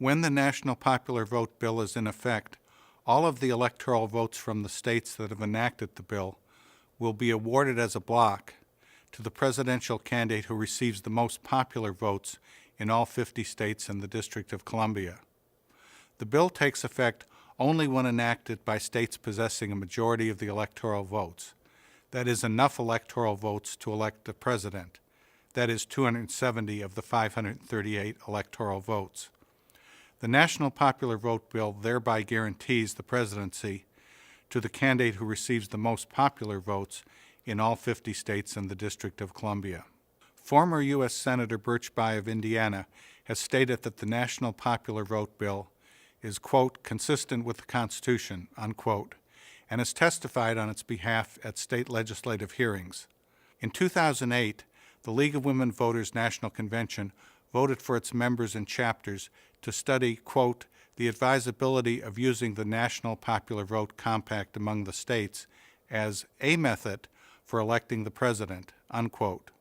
When the National Popular Vote Bill is in effect, all of the electoral votes from the states that have enacted the bill will be awarded as a block to the presidential candidate who receives the most popular votes in all 50 states and the District of Columbia. The bill takes effect only when enacted by states possessing a majority of the electoral votes. That is, enough electoral votes to elect the president. That is, 270 of the 538 electoral votes. The National Popular Vote Bill thereby guarantees the presidency to the candidate who receives the most popular votes in all 50 states and the District of Columbia. Former U.S. Senator Birch Bayh of Indiana has stated that the National Popular Vote Bill is, quote, consistent with the Constitution, unquote, and has testified on its behalf at state legislative hearings. In 2008, the League of Women Voters National Convention voted for its members and chapters to study, quote, the advisability of using the National Popular Vote Compact among the states as a method for electing the president, unquote.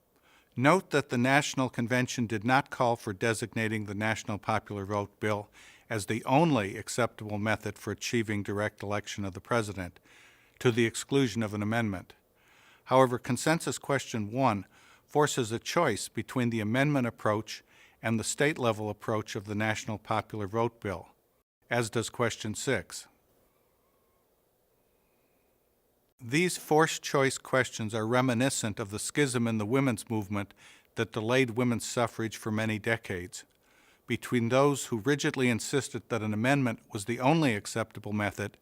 Note that the National Convention did not call for designating the National Popular Vote Bill as the only acceptable method for achieving direct election of the president, to the exclusion of an amendment. However, Consensus Question 1 forces a choice between the amendment approach and the state-level approach of the National Popular Vote Bill, as does Question 6. These forced choice questions are reminiscent of the schism in the women's movement that delayed women's suffrage for many decades, between those who rigidly insisted that an amendment was the only acceptable method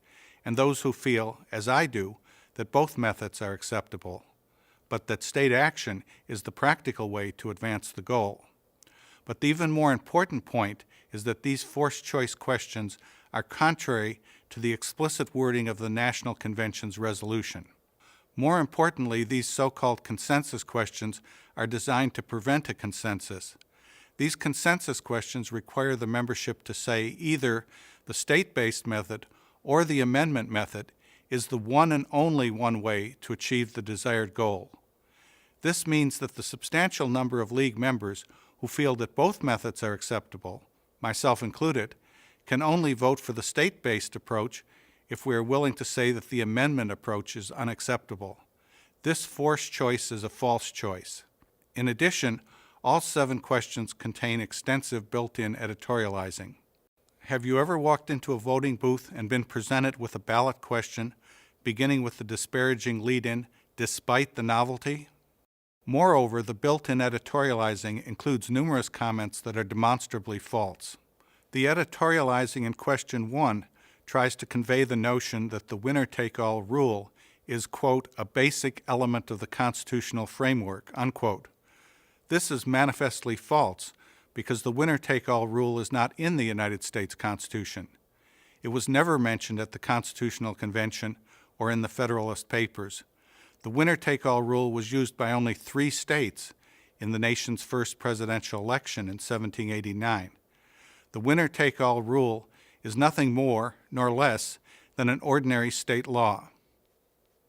and those who feel, as I do, that both methods are acceptable, but that state action is the practical way to advance the goal. But the even more important point is that these forced choice questions are contrary to the explicit wording of the National Convention's resolution. More importantly, these so-called consensus questions are designed to prevent a consensus. These consensus questions require the membership to say either the state-based method or the amendment method is the one and only one way to achieve the desired goal. This means that the substantial number of League members who feel that both methods are acceptable, myself included, can only vote for the state-based approach if we are willing to say that the amendment approach is unacceptable. This forced choice is a false choice. In addition, all 7 questions contain extensive built-in editorializing. Have you ever walked into a voting booth and been presented with a ballot question beginning with the disparaging lead-in, despite the novelty? Moreover, the built-in editorializing includes numerous comments that are demonstrably false. The editorializing in Question 1 tries to convey the notion that the winner-take-all rule is, quote, a basic element of the constitutional framework, unquote. This is manifestly false because the winner-take-all rule is not in the United States Constitution. It was never mentioned at the Constitutional Convention or in the Federalist Papers. The winner-take-all rule was used by only 3 states in the nation's first presidential election in 1789. The winner-take-all rule is nothing more nor less than an ordinary state law.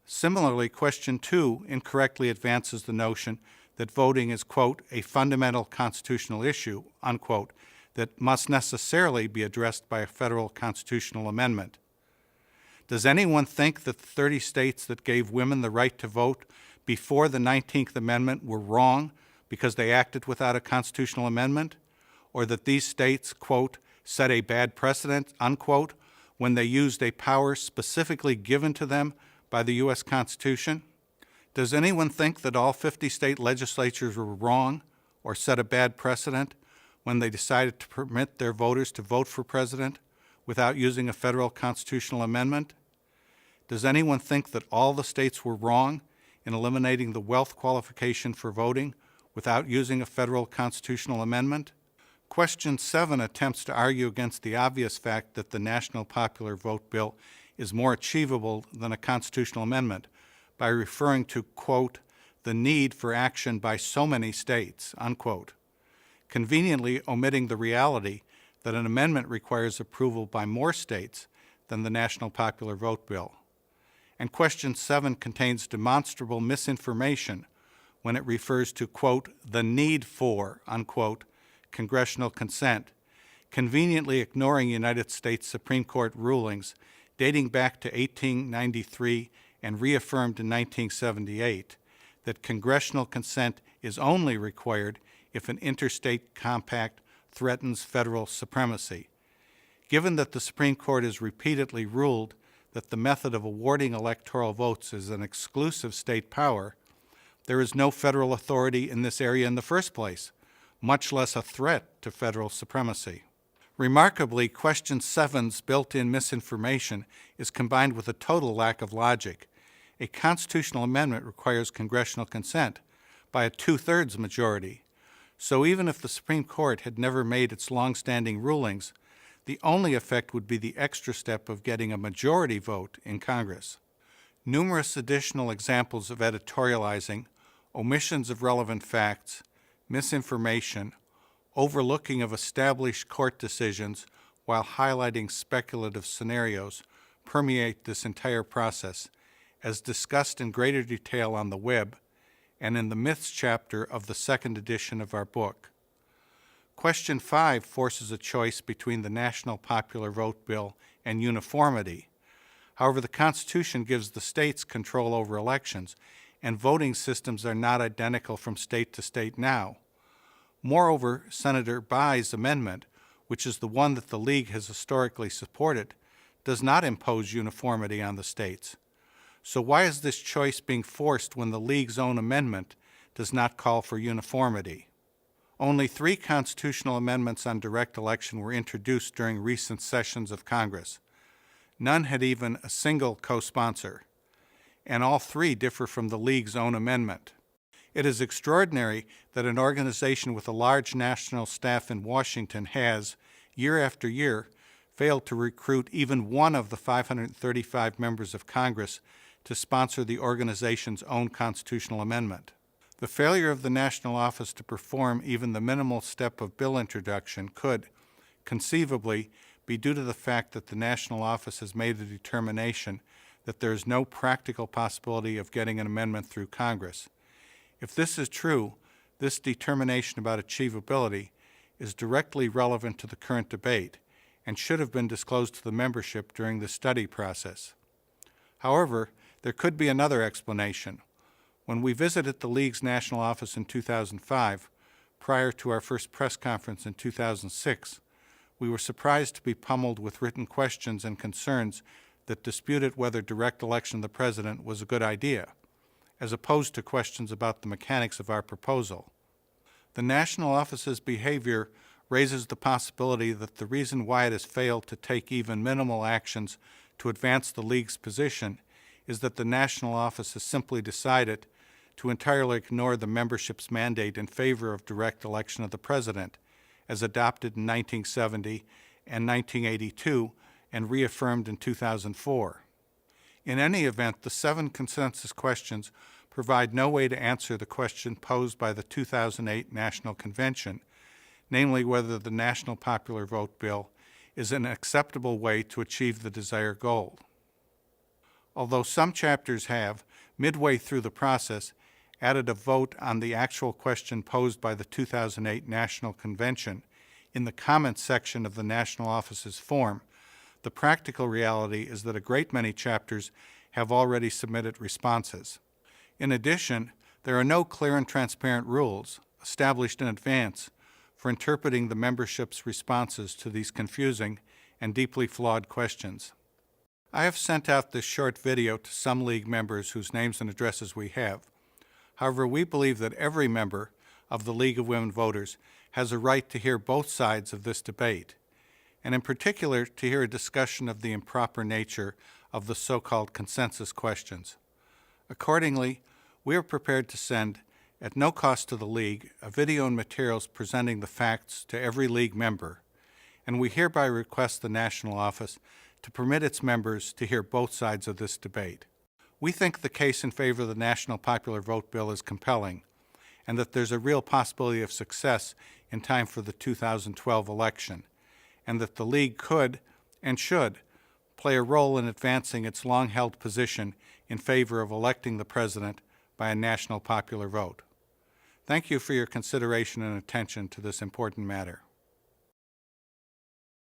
Similarly, Question 2 incorrectly advances the notion that voting is, quote, a fundamental constitutional issue, unquote, that must necessarily be addressed by a federal constitutional amendment. Does anyone think that the 30 states that gave women the right to vote before the 19th Amendment were wrong because they acted without a constitutional amendment? Or that these states, quote, set a bad precedent, unquote, when they used a power specifically given to them by the U.S. Constitution? Does anyone think that all 50 state legislatures were wrong or set a bad precedent when they decided to permit their voters to vote for president without using a federal constitutional amendment? Does anyone think that all the states were wrong in eliminating the wealth qualification for voting without using a federal constitutional amendment? Question 7 attempts to argue against the obvious fact that the National Popular Vote Bill is more achievable than a constitutional amendment by referring to, quote, the need for action by so many states, unquote, conveniently omitting the reality that an amendment requires approval by more states than the National Popular Vote Bill. And Question 7 contains demonstrable misinformation when it refers to, quote, the need for, unquote, congressional consent, conveniently ignoring United States Supreme Court rulings dating back to 1893 and reaffirmed in 1978 that congressional consent is only required if an interstate compact threatens federal supremacy. Given that the Supreme Court has repeatedly ruled that the method of awarding electoral votes is an exclusive state power, there is no federal authority in this area in the first place, much less a threat to federal supremacy. Remarkably, Question 7's built-in misinformation is combined with a total lack of logic. A constitutional amendment requires congressional consent by a 2/3 majority. So even if the Supreme Court had never made its long-standing rulings, the only effect would be the extra step of getting a majority vote in Congress. Numerous additional examples of editorializing, omissions of relevant facts, misinformation, overlooking of established court decisions while highlighting speculative scenarios permeate this entire process, as discussed in greater detail on the web and in the Myths chapter of the second edition of our book. Question 5 forces a choice between the National Popular Vote Bill and uniformity. However, the Constitution gives the states control over elections, and voting systems are not identical from state to state now. Moreover, Senator Bayh's amendment, which is the one that the League has historically supported, does not impose uniformity on the states. So why is this choice being forced when the League's own amendment does not call for uniformity? Only 3 constitutional amendments on direct election were introduced during recent sessions of Congress. None had even a single co-sponsor, and all 3 differ from the League's own amendment. It is extraordinary that an organization with a large national staff in Washington has, year after year, failed to recruit even one of the 535 members of Congress to sponsor the organization's own constitutional amendment. The failure of the national office to perform even the minimal step of bill introduction could, conceivably, be due to the fact that the national office has made the determination that there is no practical possibility of getting an amendment through Congress. If this is true, this determination about achievability is directly relevant to the current debate and should have been disclosed to the membership during the study process. However, there could be another explanation. When we visited the League's national office in 2005, prior to our first press conference in 2006, we were surprised to be pummeled with written questions and concerns that disputed whether direct election of the president was a good idea, as opposed to questions about the mechanics of our proposal. The national office's behavior raises the possibility that the reason why it has failed to take even minimal actions to advance the League's position is that the national office has simply decided to entirely ignore the membership's mandate in favor of direct election of the president, as adopted in 1970 and 1982 and reaffirmed in 2004. In any event, the 7 consensus questions provide no way to answer the question posed by the 2008 National Convention, namely whether the National Popular Vote Bill is an acceptable way to achieve the desired goal. Although some chapters have, midway through the process, added a vote on the actual question posed by the 2008 National Convention in the comments section of the National Office's form, the practical reality is that a great many chapters have already submitted responses. In addition, there are no clear and transparent rules established in advance for interpreting the membership's responses to these confusing and deeply flawed questions. I have sent out this short video to some League members whose names and addresses we have. However, we believe that every member of the League of Women Voters has a right to hear both sides of this debate, and in particular to hear a discussion of the improper nature of the so-called consensus questions. Accordingly, we are prepared to send, at no cost to the League, a video and materials presenting the facts to every League member, and we hereby request the National Office to permit its members to hear both sides of this debate. We think the case in favor of the National Popular Vote Bill is compelling, and that there's a real possibility of success in time for the 2012 election, and that the League could and should play a role in advancing its long-held position in favor of electing the president by a national popular vote. Thank you for your consideration and attention to this important matter.